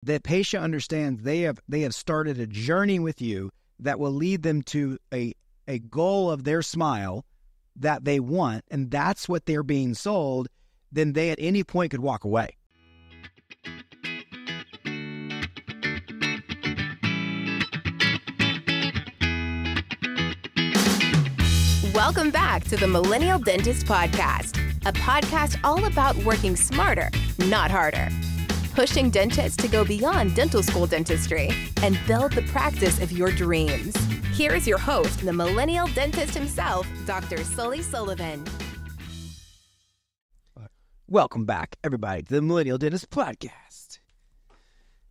The patient understands they have started a journey with you that will lead them to a goal of their smile that they want, and that's what they're being sold, then they at any point could walk away. Welcome back to the Millennial Dentist Podcast, a podcast all about working smarter, not harder. Pushing dentists to go beyond dental school dentistry and build the practice of your dreams. Here is your host, the millennial dentist himself, Dr. Sully Sullivan. Welcome back, everybody, to the Millennial Dentist Podcast.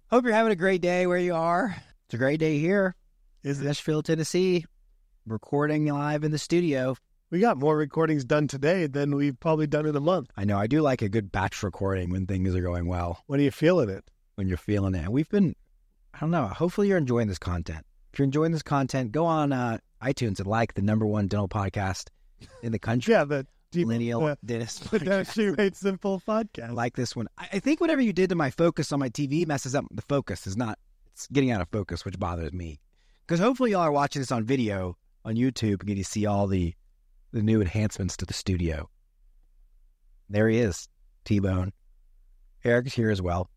Hope you're having a great day where you are. It's a great day here in Nashville, Tennessee, recording live in the studio. We got more recordings done today than we've probably done in a month. I know. I do like a good batch recording when things are going well. When are you feeling it? When you're feeling it. We've been, I don't know, hopefully you're enjoying this content. If you're enjoying this content, go on iTunes and like the #1 dental podcast in the country. Yeah, the Millennial Dentist Podcast. The Dentistry Made Simple podcast. I like this one. I think whatever you did to my focus on my TV messes up the focus. It's getting out of focus, which bothers me. Because hopefully y'all are watching this on video on YouTube and get to see all the new enhancements to the studio. There he is, Tbone. Eric's here as well.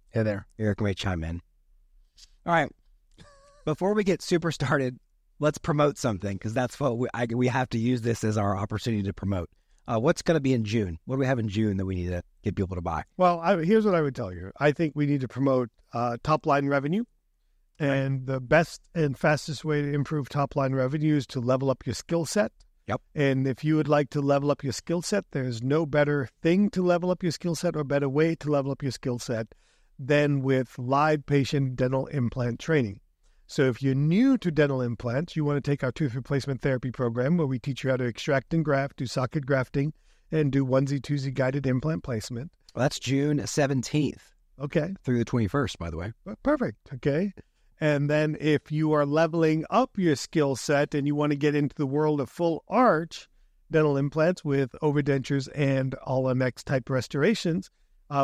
Hey there. Eric may chime in. All right. Before we get super started, let's promote something, because that's what we have to use this as our opportunity to promote. What's going to be in June? What do we have in June that we need to get people to buy? Well, here's what I would tell you. I think we need to promote top-line revenue. And the best and fastest way to improve top-line revenue is to level up your skill set. Yep. And if you would like to level up your skill set, there's no better thing to level up your skill set or better way to level up your skill set than with live patient dental implant training. So if you're new to dental implants, you want to take our tooth replacement therapy program where we teach you how to extract and graft, do socket grafting, and do onesie-twosie guided implant placement. Well, that's June 17th. Okay. Through the 21st, by the way. Perfect. Okay. And then if you are leveling up your skill set and you want to get into the world of full arch dental implants with overdentures and all-MX type restorations,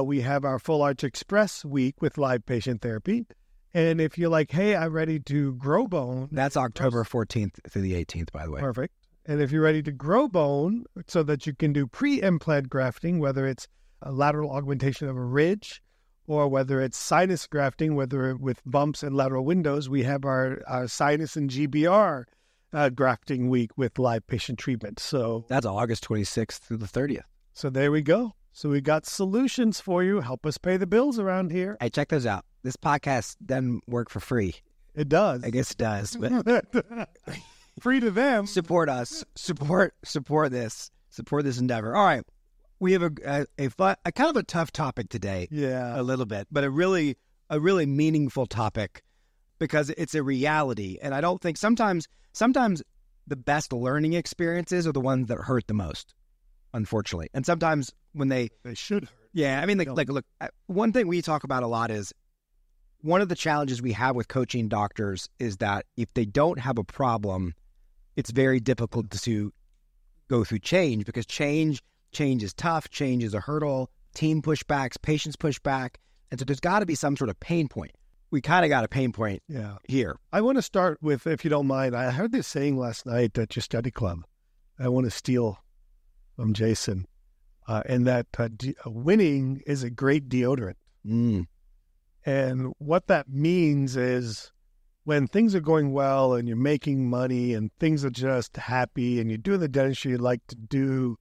we have our Full Arch Express week with live patient therapy. And if you're like, hey, I'm ready to grow bone. That's October 14th through the 18th, by the way. Perfect. And if you're ready to grow bone so that you can do pre-implant grafting, whether it's a lateral augmentation of a ridge, or whether it's sinus grafting, whether with bumps and lateral windows, we have our sinus and GBR grafting week with live patient treatment. So that's August 26th through the 30th. So there we go. So we got solutions for you. Help us pay the bills around here. Hey, check those out. This podcast doesn't work for free. It does. I guess it does. But free to them. Support us. Support this. Support this endeavor. All right. We have a kind of a tough topic today. Yeah. A little bit, but a really meaningful topic because it's a reality. And I don't think sometimes the best learning experiences are the ones that hurt the most, unfortunately. And sometimes when they should hurt. Yeah. I mean, look, one thing we talk about a lot is one of the challenges we have with coaching doctors is that if they don't have a problem, it's very difficult to go through change because change is tough. Change is a hurdle. Team pushbacks, patients pushback. And so there's got to be some sort of pain point. We kind of got a pain point here. I want to start with, if you don't mind, I heard this saying last night at your study club. I want to steal from Jason. And that winning is a great deodorant. Mm. And what that means is when things are going well and you're making money and things are just happy and you're doing the dentistry you like to do,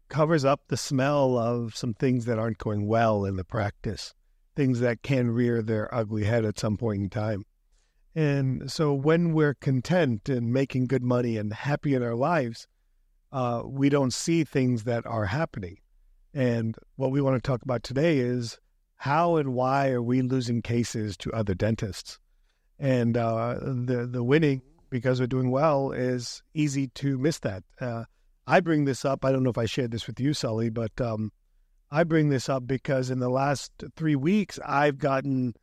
covers up the smell of some things that aren't going well in the practice, things that can rear their ugly head at some point in time. And so when we're content and making good money and happy in our lives, we don't see things that are happening. And what we want to talk about today is how and why are we losing cases to other dentists? And the winning, because we're doing well, is easy to miss that. I bring this up. I don't know if I shared this with you, Sully, but I bring this up because in the last 3 weeks, I've gotten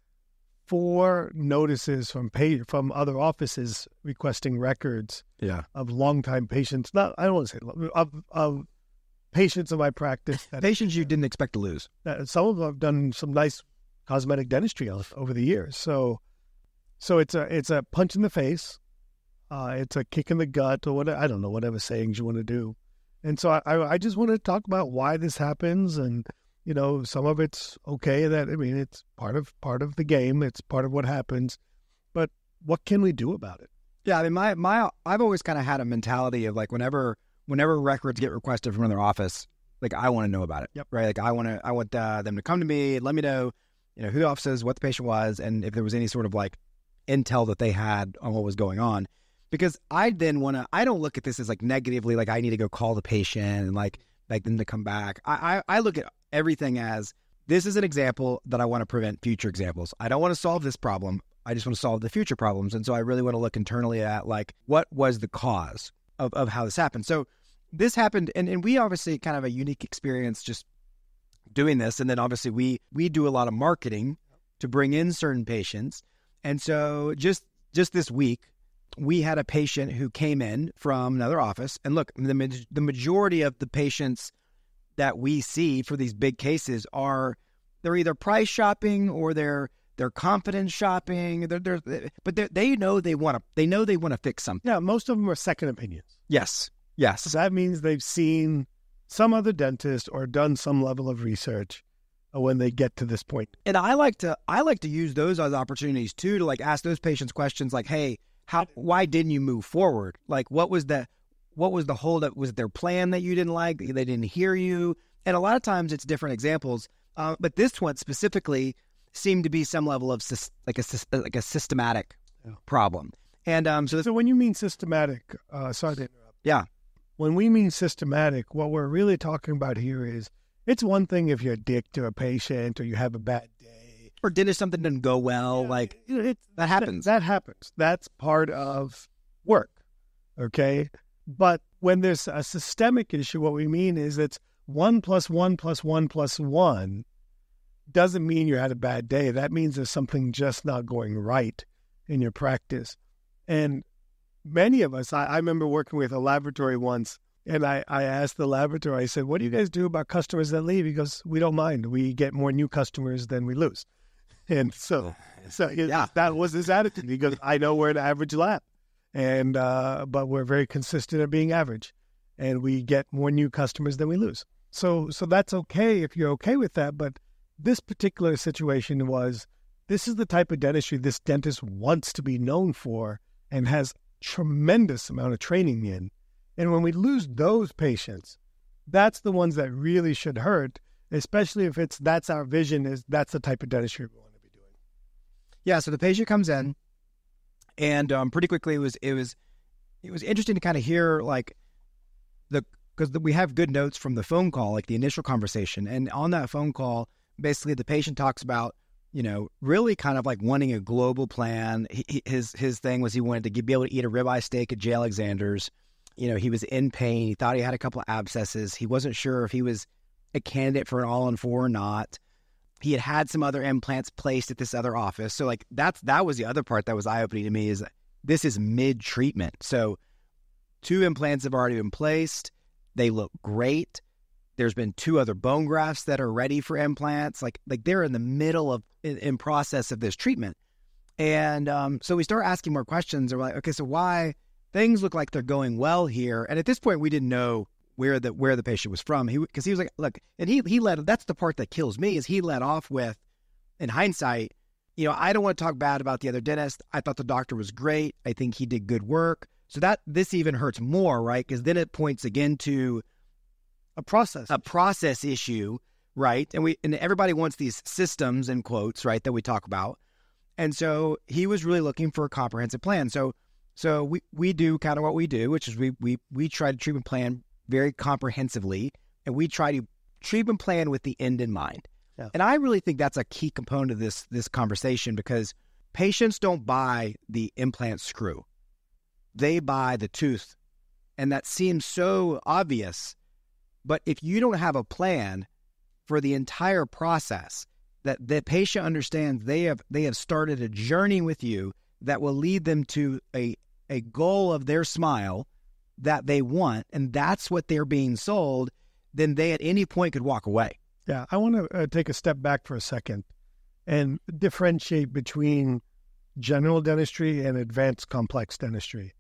4 notices from other offices requesting records of longtime patients. I don't want to say of patients in my practice. Patients you didn't expect to lose. Some of them have done some nice cosmetic dentistry over the years. So it's a punch in the face. It's a kick in the gut, or whatever. I don't know, whatever sayings you want to do. And so I just want to talk about why this happens, and some of it's okay. It's part of the game. It's part of what happens. But what can we do about it? Yeah, I mean, I've always kind of had a mentality of like whenever records get requested from their office, like I want to know about it. Yep. Right. Like I want them to come to me, let me know, who the office is, what the patient was, and if there was any sort of like intel that they had on what was going on. Because I don't look at this as like negatively, like I need to go call the patient and like them to come back. I look at everything as this is an example that I want to prevent future examples. I don't want to solve this problem. I just want to solve the future problems. And so I really want to look internally at like what was the cause of how this happened. So this happened, and we obviously kind of a unique experience just doing this. And then obviously we do a lot of marketing to bring in certain patients. And so just this week, we had a patient who came in from another office. And look, the majority of the patients that we see for these big cases they're either price shopping or they're confidence shopping. But they know they want to fix something. Yeah, most of them are second opinions. Yes. So that means they've seen some other dentist or done some level of research when they get to this point. And I like to use those as opportunities too to like ask those patients questions like, hey, why didn't you move forward? Like, what was the holdup? Was it their plan that you didn't like? They didn't hear you? And a lot of times it's different examples. But this one specifically seemed to be some level of a systematic problem. And so when you mean systematic, sorry to interrupt. Yeah. When we mean systematic, what we're really talking about here is it's one thing if you're a dick to a patient or you have a bad day. Or did something didn't go well, that happens. That happens. That's part of work, okay? But when there's a systemic issue, what we mean is it's 1 + 1 + 1 + 1 doesn't mean you had a bad day. That means there's something just not going right in your practice. And many of us, I remember working with a laboratory once, and I asked the laboratory, I said, what do you guys do about customers that leave? He goes, we don't mind. We get more new customers than we lose. And so that was his attitude. He goes, I know we're an average lab, and but we're very consistent at being average, and we get more new customers than we lose. So that's okay if you're okay with that. But this particular situation this is the type of dentistry this dentist wants to be known for and has tremendous amount of training in. And when we lose those patients, that's the ones that really should hurt, especially if that's our vision, that's the type of dentistry we want to be doing. Yeah, so the patient comes in, and pretty quickly it was interesting to kind of hear because we have good notes from the phone call, like the initial conversation, and on that phone call, basically the patient talks about really kind of like wanting a global plan. His thing was he wanted to be able to eat a ribeye steak at J. Alexander's. He was in pain. He thought he had a couple of abscesses. He wasn't sure if he was a candidate for an all-in-4 or not. He had some other implants placed at this other office. So like that was the other part that was eye-opening to me is this is mid-treatment. So 2 implants have already been placed. They look great. There's been 2 other bone grafts that are ready for implants. Like they're in the middle of in process of this treatment. And so we start asking more questions. We're like, okay, so why things look like they're going well here? And at this point, we didn't know where the patient was from. Because he was like, look, and he led. That's the part that kills me is he led off with, in hindsight, I don't want to talk bad about the other dentist. I thought the doctor was great. I think he did good work. So this even hurts more, right? Because then it points again to a process issue, right? And everybody wants these systems in quotes, right, that we talk about. And so he was really looking for a comprehensive plan. So we do kind of what we do, which is we try to treatment plan very comprehensively, and we try to treatment plan with the end in mind. Yeah. And I really think that's a key component of this conversation because patients don't buy the implant screw. They buy the tooth. And that seems so obvious. But if you don't have a plan for the entire process, that the patient understands they have started a journey with you that will lead them to a goal of their smile that they want, and that's what they're being sold, then they at any point could walk away. Yeah, I want to take a step back for a second and differentiate between general dentistry and advanced complex dentistry.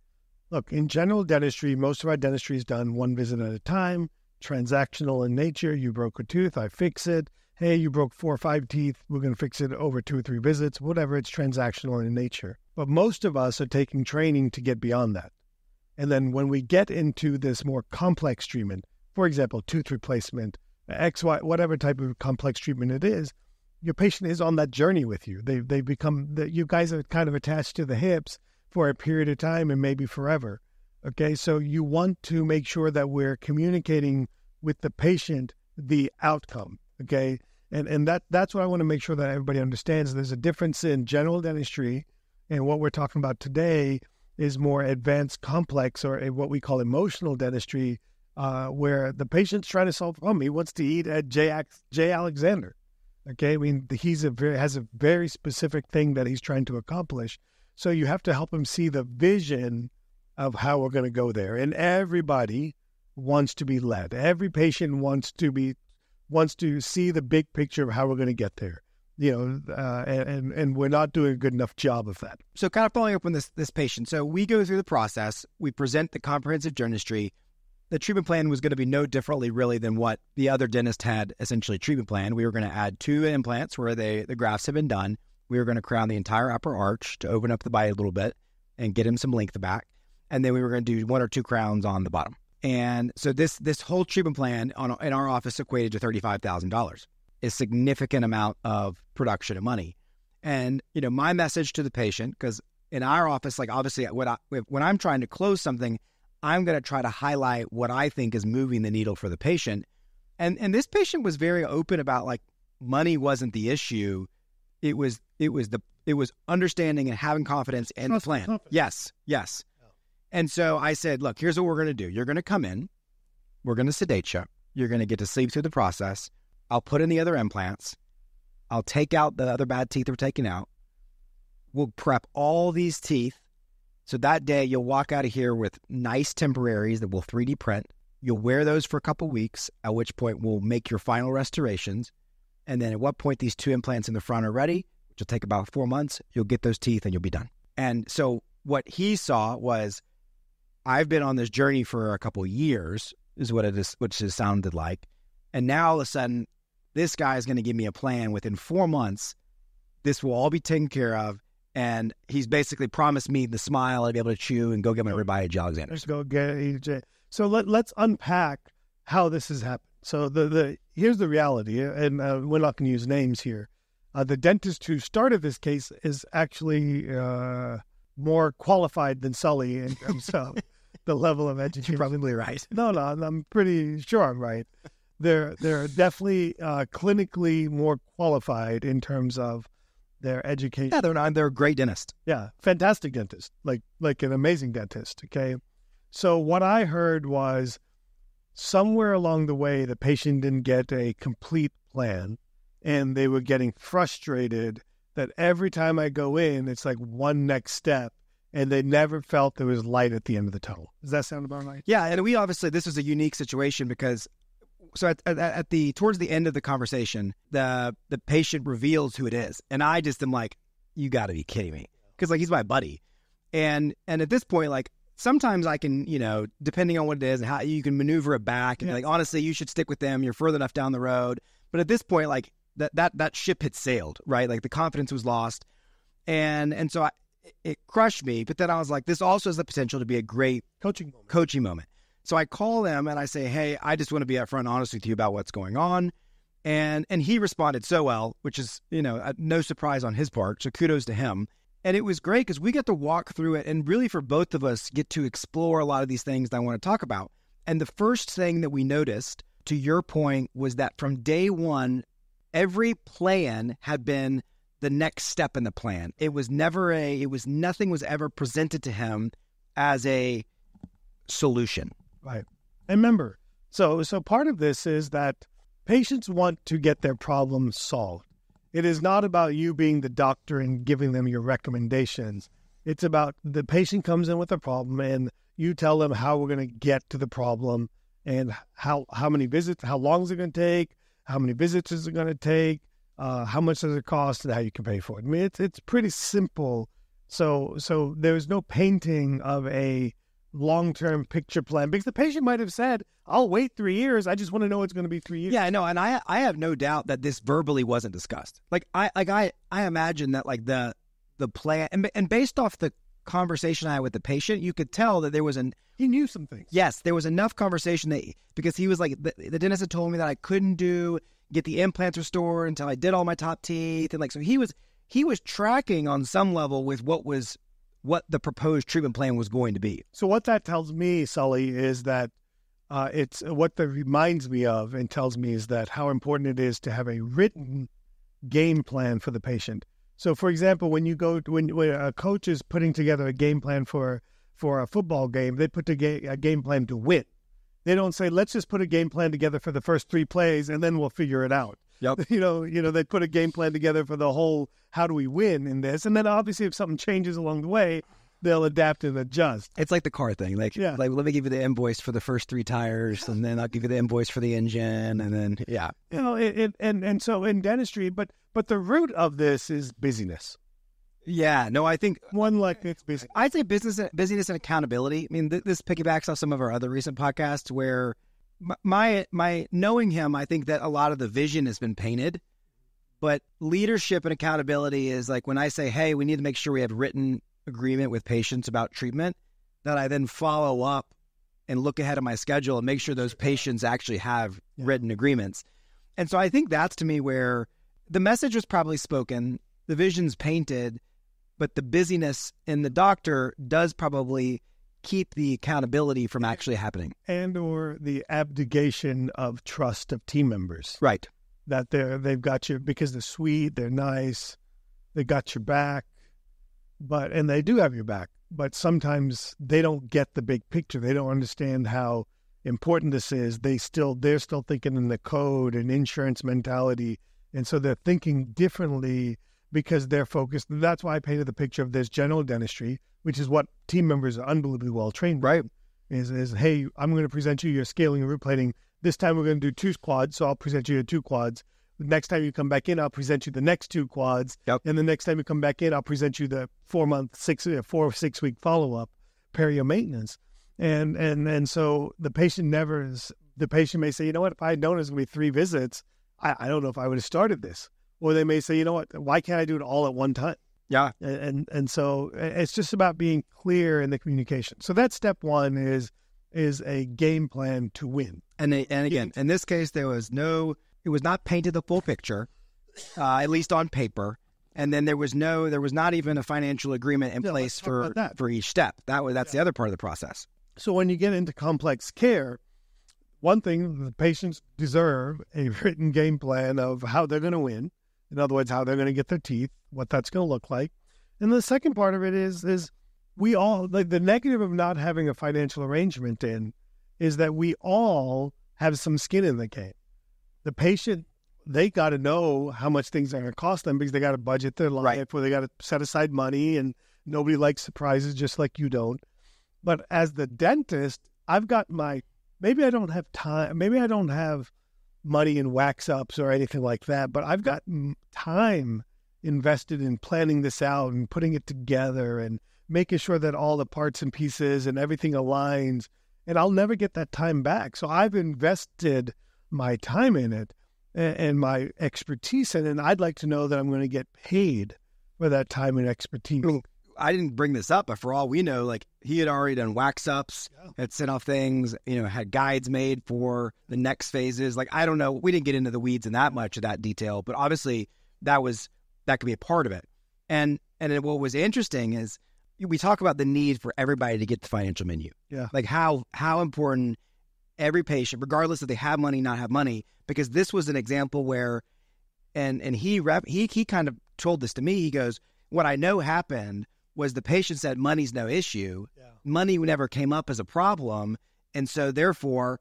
Look, in general dentistry, most of our dentistry is done one visit at a time, transactional in nature. You broke a tooth, I fix it. Hey, you broke 4 or 5 teeth, we're going to fix it over 2 or 3 visits, whatever. It's transactional in nature. But most of us are taking training to get beyond that. And then when we get into this more complex treatment, for example, tooth replacement, XY, whatever type of complex treatment it is, your patient is on that journey with you. They become, you guys are kind of attached to the hips for a period of time and maybe forever. Okay, so you want to make sure that we're communicating with the patient the outcome. Okay, and that's what I want to make sure that everybody understands. There's a difference in general dentistry, and what we're talking about today is more advanced complex, or what we call emotional dentistry, where the patient's trying to solve a problem. He wants to eat at J. Alexander. Okay, I mean, has a very specific thing that he's trying to accomplish. So you have to help him see the vision of how we're going to go there. And everybody wants to be led. Every patient wants to see the big picture of how we're going to get there. And we're not doing a good enough job of that. So kind of following up on this patient. So we go through the process. We present the comprehensive dentistry. The treatment plan was going to be no differently really than what the other dentist had essentially treatment plan. We were going to add 2 implants where the grafts had been done. We were going to crown the entire upper arch to open up the bite a little bit and get him some length back. And then we were going to do 1 or 2 crowns on the bottom. And so this whole treatment plan in our office equated to $35,000, a significant amount of production of money. And, my message to the patient, because in our office, like obviously when I'm trying to close something, I'm going to try to highlight what I think is moving the needle for the patient. And this patient was very open about like money wasn't the issue. It was understanding and having confidence in the plan. Yes. Yeah. And so I said, look, here's what we're going to do. You're going to come in. We're going to sedate you. You're going to get to sleep through the process. I'll put in the other implants. I'll take out the other bad teeth we're taking out. We'll prep all these teeth. So that day, you'll walk out of here with nice temporaries that we'll 3D print. You'll wear those for a couple weeks, at which point we'll make your final restorations. And then at what point these 2 implants in the front are ready, which will take about 4 months, you'll get those teeth and you'll be done. And so what he saw was, I've been on this journey for a couple of years, is what it is, which it sounded like. And now all of a sudden, this guy is going to give me a plan within 4 months. This will all be taken care of. And he's basically promised me the smile and be able to chew and go get my ribeye at J. Alexander. Let's go get EJ. So let's unpack how this has happened. So here's the reality, and we're not going to use names here. The dentist who started this case is actually more qualified than Sully in terms of the level of education. You're probably right. No, I'm pretty sure I'm right. They're definitely clinically more qualified in terms of their education. Yeah, they're a great dentist. Yeah, fantastic dentist, like an amazing dentist, okay? So what I heard was somewhere along the way, the patient didn't get a complete plan, and they were getting frustrated that every time I go in, it's like one next step, and they never felt there was light at the end of the tunnel. Does that sound about right? Yeah, and this was a unique situation because so towards the end of the conversation, the patient reveals who it is, and I just am like, you got to be kidding me, because like he's my buddy, and at this point, like sometimes I can, depending on what it is and how you can maneuver it back, and be like, honestly, you should stick with them. You're further enough down the road. But at this point, like that ship had sailed, right? Like the confidence was lost, and so it crushed me. But then I was like, this also has the potential to be a great coaching moment. So I call him and I say, hey, I just want to be upfront and honest with you about what's going on. And he responded so well, which is, no surprise on his part. So kudos to him. And it was great because we get to walk through it and really for both of us get to explore a lot of these things that I want to talk about. And the first thing that we noticed, to your point, was that from day one, every plan had been the next step in the plan. It was nothing was ever presented to him as a solution. Right. And remember, so part of this is that patients want to get their problems solved. It is not about you being the doctor and giving them your recommendations. It's about the patient comes in with a problem and you tell them how we're going to get to the problem and how many visits, how long is it going to take, how many visits is it going to take, how much does it cost, and how you can pay for it. I mean, it's pretty simple. So there's no painting of a long-term picture plan, because the patient might have said, I'll wait 3 years. I just want to know it's going to be 3 years. Yeah, I know. And I have no doubt that this verbally wasn't discussed. Like I imagine that like the plan, and based off the conversation I had with the patient, you could tell that he knew some things. Yes, there was enough conversation because he was like, the dentist had told me that I couldn't get the implants restored until I did all my top teeth. And like, so he was tracking on some level with what the proposed treatment plan was going to be. So what that tells me, Sully, is that it's what that reminds me of and tells me is that how important it is to have a written game plan for the patient. So, for example, when a coach is putting together a game plan for a football game, they put a game plan to win. They don't say, let's just put a game plan together for the first 3 plays and then we'll figure it out. Yep. They put a game plan together for the whole, how do we win in this? And then obviously if something changes along the way, they'll adapt and adjust. It's like the car thing. Like let me give you the invoice for the first 3 tires, and then I'll give you the invoice for the engine, and then, yeah. And so in dentistry, but the root of this is busyness. Yeah, no, I think it's busy. I'd say busyness and accountability. I mean, this piggybacks off some of our other recent podcasts where my knowing him, I think that a lot of the vision has been painted, but leadership and accountability is like when I say, hey, we need to make sure we have written agreement with patients about treatment, that I then follow up and look ahead of my schedule and make sure those patients actually have written agreements. And so I think that's to me where the message was probably spoken, the vision's painted, but the busyness in the doctor does probably keep the accountability from actually happening. And or the abdication of trust of team members. Right. That they've got you because they're sweet, they're nice, they got your back, and they do have your back. But sometimes they don't get the big picture. They don't understand how important this is. They're still thinking in the code and insurance mentality. And so they're thinking differently because they're focused. That's why I painted the picture of this general dentistry, which is what team members are unbelievably well trained. Right. Is hey, I'm going to present you your scaling and root plating. This time we're going to do 2 quads, so I'll present you your 2 quads. The next time you come back in, I'll present you the next 2 quads. Yep. And the next time you come back in, I'll present you the 4 or 6 week follow-up perio maintenance. And so the patient may say, you know what, if I had known it was going to be 3 visits, I don't know if I would have started this. Or they may say, you know what, why can't I do it all at one time? Yeah. And so it's just about being clear in the communication. So that's step 1 is a game plan to win. And again, in this case, it was not painted the full picture, at least on paper. And then there was not even a financial agreement in place for each step. That's the other part of the process. So when you get into complex care, one thing, the patients deserve a written game plan of how they're going to win. In other words, how they're going to get their teeth, what that's going to look like. And the second part of it is we all, like the negative of not having a financial arrangement is that we all have some skin in the game. The patient, they got to know how much things are going to cost them because they got to budget their life, or they got to set aside money, and nobody likes surprises just like you don't. But as the dentist, I've got maybe I don't have time, maybe I don't have money in wax ups or anything like that, but I've got time invested in planning this out and putting it together and making sure that all the parts and pieces and everything aligns, and I'll never get that time back. So I've invested my time in it and my expertise in it, and I'd like to know that I'm going to get paid for that time and expertise. I didn't bring this up, but for all we know, like he had already done wax ups, had sent off things, had guides made for the next phases. Like, I don't know. We didn't get into the weeds in that much of that detail, but obviously that could be a part of it. And what was interesting is we talk about the need for everybody to get the financial menu. Yeah. Like how important every patient, regardless if they have money, not have money, because this was an example where, and he kind of told this to me. He goes, what I know happened was the patient said money's no issue. Yeah. Money never came up as a problem. And so therefore,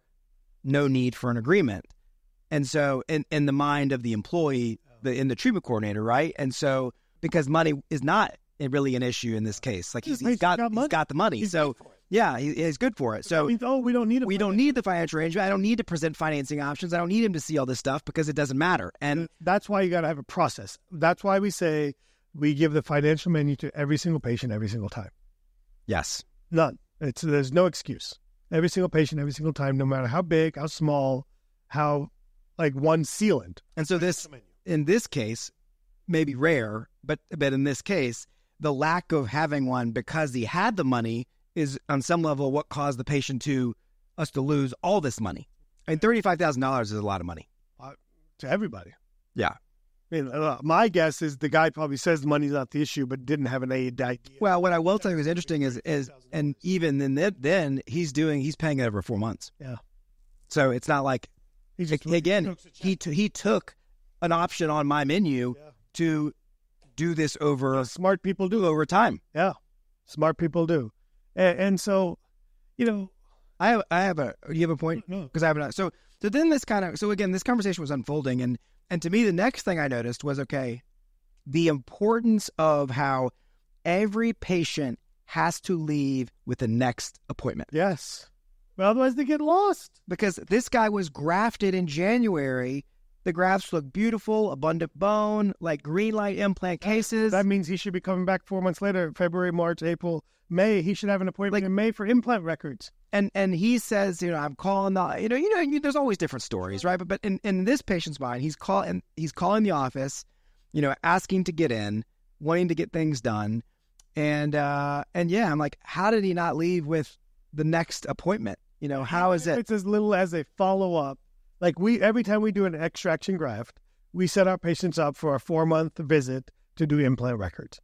no need for an agreement. And so in the mind of the employee, in the treatment coordinator, right? And so because money is not really an issue in this case, like he's got the money. So Yeah, he's good for it. So we don't need we don't need the financial arrangement. I don't need to present financing options. I don't need him to see all this stuff because it doesn't matter. And that's why you got to have a process. That's why we say we give the financial menu to every single patient every single time. yes, None. There's no excuse. Every single patient, every single time, no matter how big, how small, how like one sealant. and so in this case, maybe rare, but in this case, the lack of having one because he had the money is on some level what caused the patient to lose all this money. I mean, $35,000 is a lot of money To everybody. Yeah. I mean, my guess is the guy probably says the money's not the issue, but didn't have an idea. Well, what I will tell you is interesting is and even then he's paying it over 4 months. Yeah. So it's not like he took an option on my menu to do this over smart people do over time. Yeah, smart people do, and so, I have a. Do you have a point? No. Because I have not. So then this conversation was unfolding, and to me the next thing I noticed was the importance of how every patient has to leave with the next appointment. Yes, well, otherwise they get lost. Because this guy was grafted in January. The grafts look beautiful, abundant bone, like green light implant cases. That means he should be coming back 4 months later, February, March, April, May. He should have an appointment in May for implant records. And he says, I'm calling there's always different stories, right? But in this patient's mind, he's calling the office, asking to get in, wanting to get things done. And yeah, I'm like, how did he not leave with the next appointment? How is it? It's as little as a follow-up. Like every time we do an extraction graft, we set our patients up for a 4-month visit to do implant records.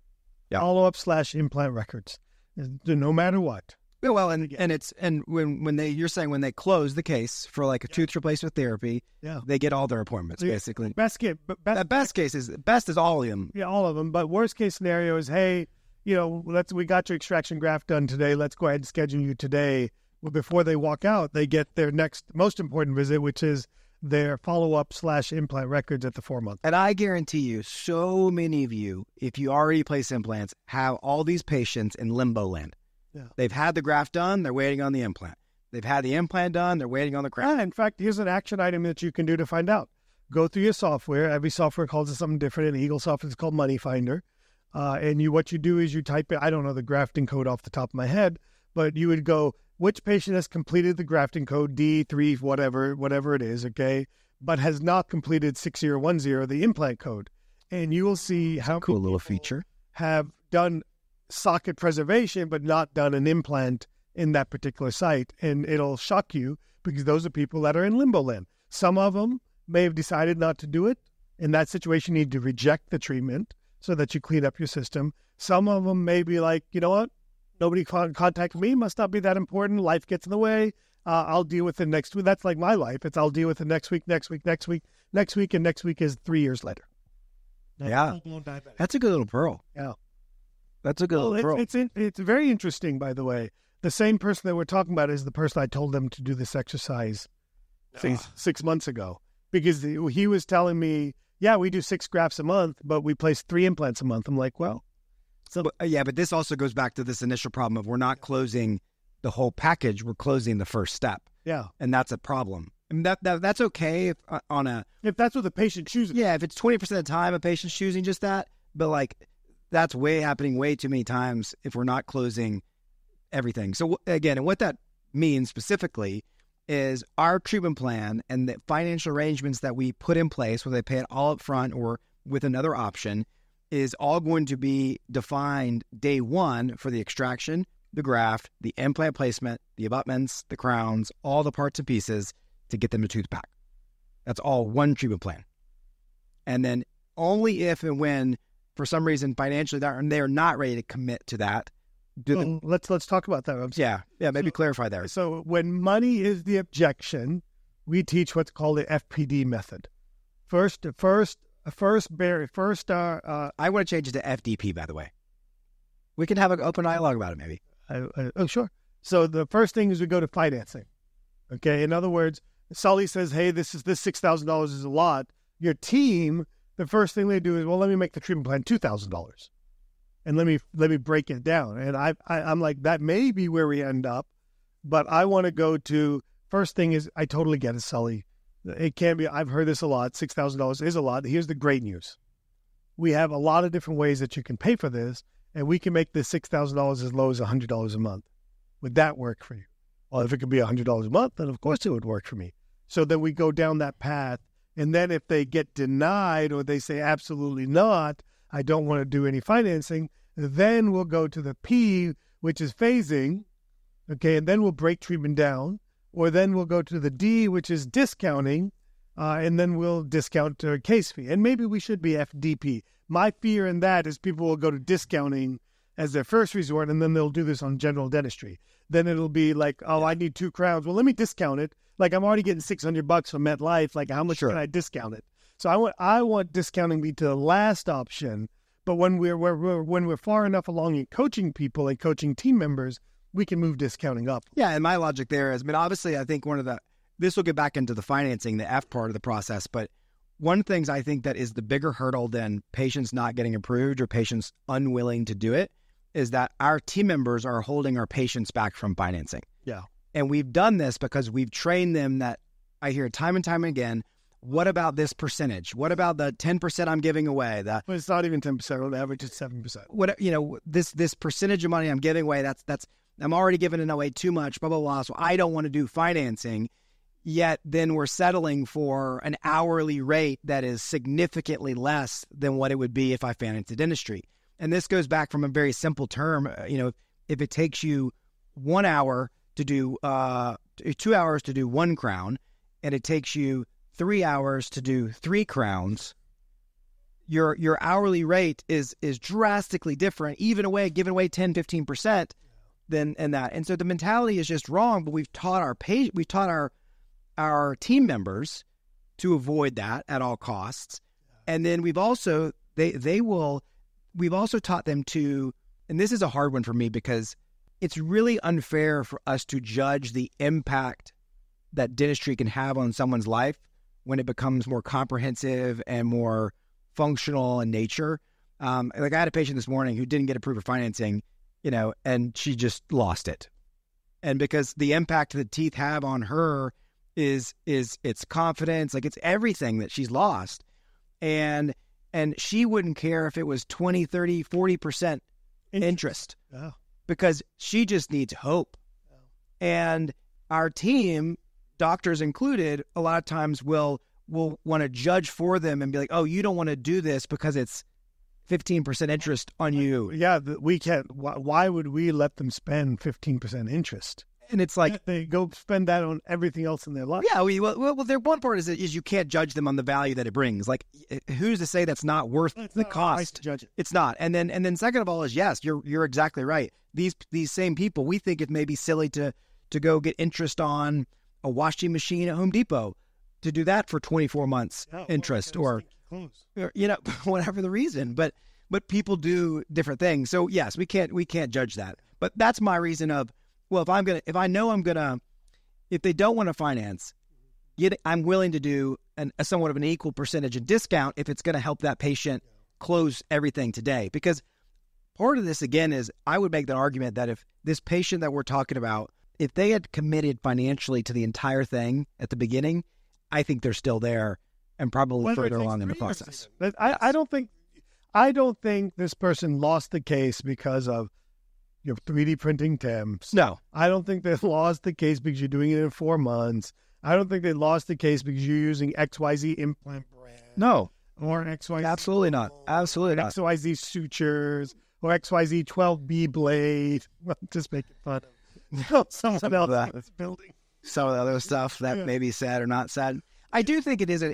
Yeah. Follow-up / implant records, no matter what. Well, and when you're saying when they close the case for like a tooth replacement therapy, they get all their appointments basically. Best case is all of them. Yeah, all of them. But worst case scenario is, hey, we got your extraction graft done today. Let's go ahead and schedule you today. Well, before they walk out, they get their next most important visit, which is their follow-up / implant records at the 4-month. And I guarantee you, so many of you, if you already place implants, have all these patients in limbo land. Yeah. They've had the graft done, they're waiting on the implant. They've had the implant done, they're waiting on the graft. In fact, here's an action item that you can do to find out. Go through your software. Every software calls it something different. In Eagle software, it's called Money Finder. And what you do is you type it. I don't know the grafting code off the top of my head, but you would go, which patient has completed the grafting code D3, whatever it is, okay, but has not completed 6010, the implant code. And you will see how cool little feature have done socket preservation but not done an implant in that particular site. And it'll shock you because those are people that are in limbo land. Some of them may have decided not to do it. In that situation, you need to reject the treatment so that you clean up your system. Some of them may be like, you know what? Nobody contacted me. Must not be that important. Life gets in the way. I'll deal with it next week. That's like my life. I'll deal with it next week, and next week is 3 years later. Yeah. That's a good little pearl. Yeah. That's a good little pearl. It's very interesting, by the way. The same person that we're talking about is the person I told them to do this exercise 6 months ago. Because he was telling me, yeah, we do 6 grafts a month, but we place 3 implants a month. I'm like, well. But this also goes back to this initial problem of we're not closing the whole package. We're closing the first step. Yeah. And that's a problem. I mean, that's okay if that's what the patient chooses. Yeah, if it's 20% of the time a patient's choosing just that. But like that's happening way too many times if we're not closing everything. So again, and what that means specifically is our treatment plan and the financial arrangements that we put in place, whether they pay it all up front or with another option, is all going to be defined day one for the extraction, the graft, the implant placement, the abutments, the crowns, all the parts and pieces to get them to tooth back. That's all one treatment plan. And then only if and when, for some reason, financially, they're not ready to commit to that. Let's talk about that. Yeah, maybe clarify there. So when money is the objection, we teach what's called the FPD method. I want to change it to FDP, by the way. We can have an open dialogue about it, maybe. Oh, sure. So the first thing is we go to financing. Okay. In other words, Sully says, hey, this $6,000 is a lot. Your team, the first thing they do is, well, let me make the treatment plan $2,000. and let me break it down. And I'm like, that may be where we end up, but I want to go to, first thing is, I totally get it, Sully. It can be, I've heard this a lot, $6,000 is a lot. Here's the great news. We have a lot of different ways that you can pay for this, and we can make the $6,000 as low as $100 a month. Would that work for you? Well, if it could be $100 a month, then of course it would work for me. So then we go down that path. And then if they get denied or they say absolutely not, I don't want to do any financing, then we'll go to the P, which is phasing, okay, and then we'll break treatment down. Or then we'll go to the D, which is discounting, and then we'll discount case fee. And maybe we should be FDP. My fear in that is people will go to discounting as their first resort, and then they'll do this on general dentistry. Then it'll be like, oh, I need 2 crowns. Well, let me discount it. Like, I'm already getting $600 from MetLife. Like, how much can I discount it? So I want discounting to be to the last option. But when we're far enough along in coaching people and coaching team members, we can move discounting up. Yeah, and my logic there is, I mean, obviously, I think this will get back into the financing, the F part of the process. But one of the things I think that is the bigger hurdle than patients not getting approved or patients unwilling to do it is that our team members are holding our patients back from financing. Yeah. And we've done this because we've trained them that I hear time and time again, what about this percentage? What about the 10% I'm giving away? Well, it's not even 10%. On average, it's 7%. What, this percentage of money I'm giving away, that's I'm already giving it away too much, blah, blah, blah. So I don't want to do financing. Yet then we're settling for an hourly rate that is significantly less than what it would be if I financed the dentistry. And this goes back from a very simple term. If it takes you 1 hour to do 2 hours to do 1 crown, and it takes you 3 hours to do 3 crowns, your hourly rate is drastically different, giving away 10-15% than that. And so the mentality is just wrong. But we've taught our team members to avoid that at all costs, and then we've also we've also taught them to, and this is a hard one for me because it's really unfair for us to judge the impact that dentistry can have on someone's life when it becomes more comprehensive and more functional in nature. Like I had a patient this morning who didn't get approved for financing, and she just lost it. And because the impact the teeth have on her is its confidence, like it's everything that she's lost. And she wouldn't care if it was 20, 30, 40% interest. Oh. Because she just needs hope. Oh. And our team, doctors included, a lot of times will want to judge for them and be like, oh, you don't want to do this because it's 15% interest on you. Yeah, we can't. Why would we let them spend 15% interest? And it's like they go spend that on everything else in their life. Yeah, well, their one part is you can't judge them on the value that it brings. Like, who's to say that's not worth the cost? Nice to judge it. It's not. And then second of all is yes, you're exactly right. These same people, we think it may be silly to go get interest on a washing machine at Home Depot, to do that for 24 months interest or whatever the reason. But people do different things. So yes, we can't judge that. But that's my reason of, well, if they don't want to finance, yet I'm willing to do a somewhat of an equal percentage of discount if it's going to help that patient close everything today. Because part of this, again, is I would make the argument that if this patient that we're talking about, if they had committed financially to the entire thing at the beginning, I think they're still there and probably further along in the process. I don't think this person lost the case because of 3D printing temps. No. I don't think they lost the case because you're doing it in 4 months. I don't think they lost the case because you're using XYZ implant brand. No. Or XYZ. Absolutely not. Absolutely not. XYZ sutures or XYZ 12B blade. I'm just making fun of someone else that's building. Some of the other stuff that may be said or not said. I do think it is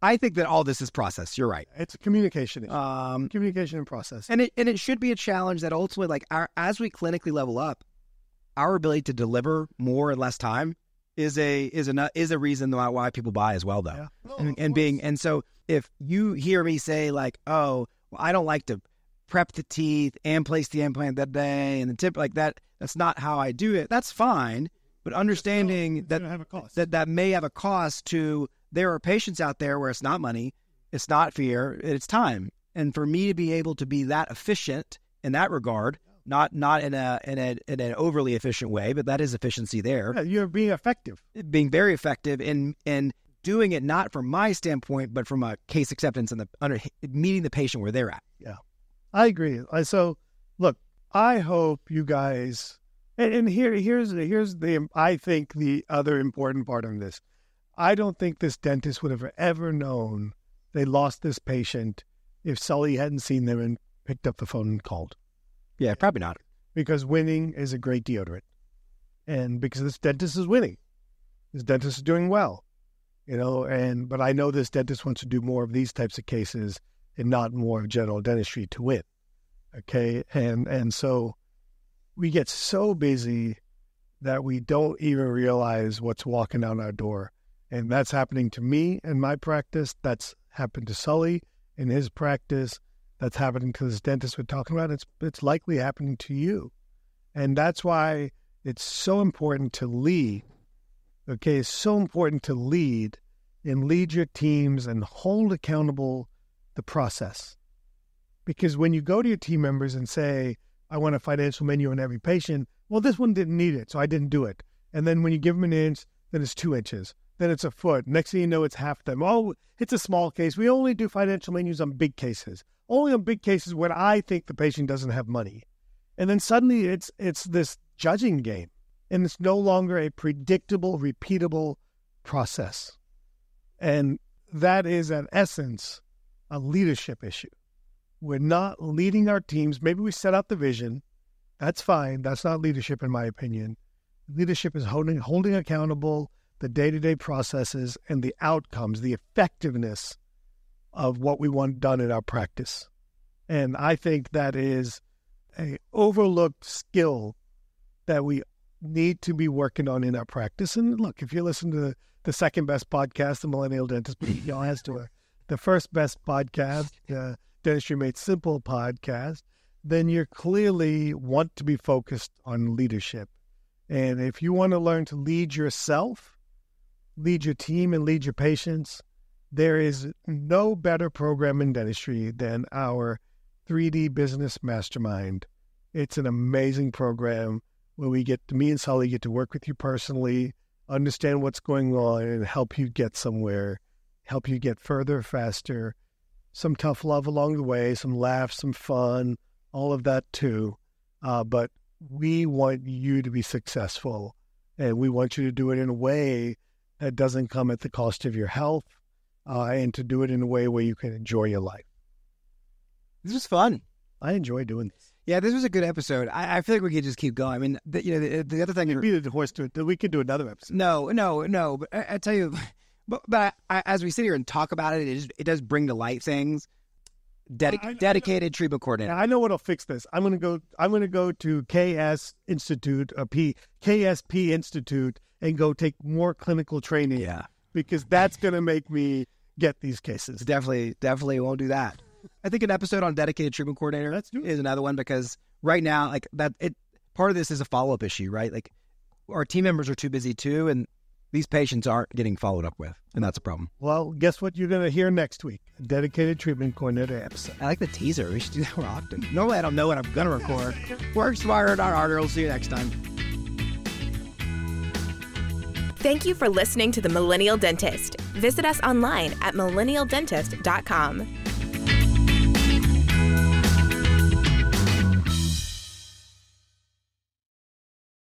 I think that all this is process. You're right. It's a communication issue. Communication and process. And it should be a challenge that ultimately, like as we clinically level up, our ability to deliver more in less time is a reason why people buy as well, though. Yeah. And so if you hear me say like, oh, well, I don't like to prep the teeth and place the implant that day and the tip like that, that's not how I do it. That's fine. But understanding that may have a cost to, there are patients out there where it's not money, it's not fear, it's time. And for me to be able to be that efficient in that regard. Not in an overly efficient way, but that is efficiency there. Yeah, you're being effective. Being very effective in doing it not from my standpoint, but from a case acceptance and meeting the patient where they're at. Yeah, I agree. So, look, I hope you guys, and here's the I think the other important part of this. I don't think this dentist would have ever known they lost this patient if Sully hadn't seen them and picked up the phone and called. Yeah, probably not. Because winning is a great deodorant. And because this dentist is winning. This dentist is doing well. But I know this dentist wants to do more of these types of cases and not more of general dentistry to win. Okay? And so we get so busy that we don't even realize what's walking out our door. And that's happening to me in my practice. That's happened to Sully in his practice. That's happening to this dentist we're talking about. It's likely happening to you. And that's why it's so important to lead. Okay, it's so important to lead and lead your teams and hold accountable the process. Because when you go to your team members and say, I want a financial menu on every patient, well, this one didn't need it, so I didn't do it. And then when you give them an inch, then it's 2 inches. Then it's a foot. Next thing you know, it's half them. Oh, it's a small case. We only do financial menus on big cases. Only on big cases when I think the patient doesn't have money. And then suddenly it's this judging game. And it's no longer a predictable, repeatable process. And that is, at essence, a leadership issue. We're not leading our teams. Maybe we set out the vision. That's fine. That's not leadership, in my opinion. Leadership is holding accountable the day-to-day processes and the outcomes, the effectiveness of what we want done in our practice. And I think that is an overlooked skill that we need to be working on in our practice. And look, if you listen to the second best podcast, the Millennial Dentist Podcast, or the first best podcast, Dentistry Made Simple podcast, then you clearly want to be focused on leadership. And if you want to learn to lead yourself, lead your team, and lead your patients, there is no better program in dentistry than our 3D Business Mastermind. It's an amazing program where me and Sully get to work with you personally, understand what's going on, and help you get somewhere, help you get further, faster, some tough love along the way, some laughs, some fun, all of that too. But we want you to be successful, and we want you to do it in a way that doesn't come at the cost of your health, and to do it in a way where you can enjoy your life. This was fun. I enjoy doing this. Yeah, this was a good episode. I feel like we could just keep going. I mean, the other thing... Beat the horse to it. We could do another episode. No. But I tell you, but as we sit here and talk about it, it does bring to light things. Dedicated treatment coordinator. I know what'll fix this. I'm gonna go to KS Institute, KSP Institute, and go take more clinical training. Yeah, because that's gonna make me get these cases. Definitely won't do that. I think an episode on dedicated treatment coordinator is another one, because right now, like that, part of this is a follow-up issue, right? Like our team members are too busy too, and these patients aren't getting followed up with, and that's a problem. Well, guess what you're going to hear next week? A dedicated treatment coordinator episode. I like the teaser. We should do that more often. Normally, I don't know what I'm going to record. Work smarter, not harder. We'll see you next time. Thank you for listening to The Millennial Dentist. Visit us online at millennialdentist.com.